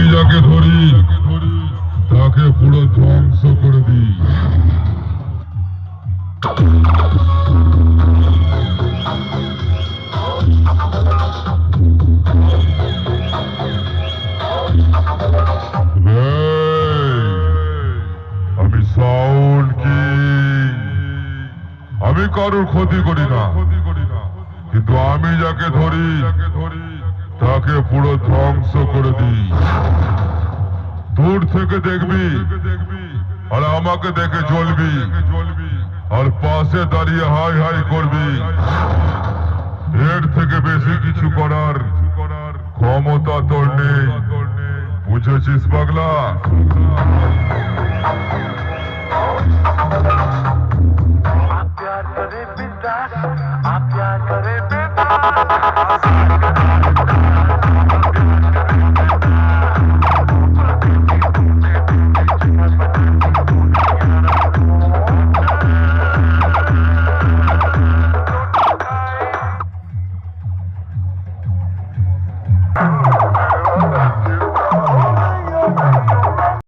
আমি যাকে ধরি তাকে পুরো ধ্বংস করে দিই। আমি সাউন্ড কিং। আমি কারোর ক্ষতি করি না, কিন্তু আমি যাকে ধরি তাকে পুরো ধ্বংস করে দিই। দূর থেকে দেখবি আর আমাকে দেখে জ্বলবি, আর পাশে দাঁড়িয়ে হাই হাই করবি। এর থেকে বেশি কিছু করার ক্ষমতা তোর নেই, বুঝেছিস পাগলা? आप प्यार करे बिंदास, आप प्यार करे बिंदास।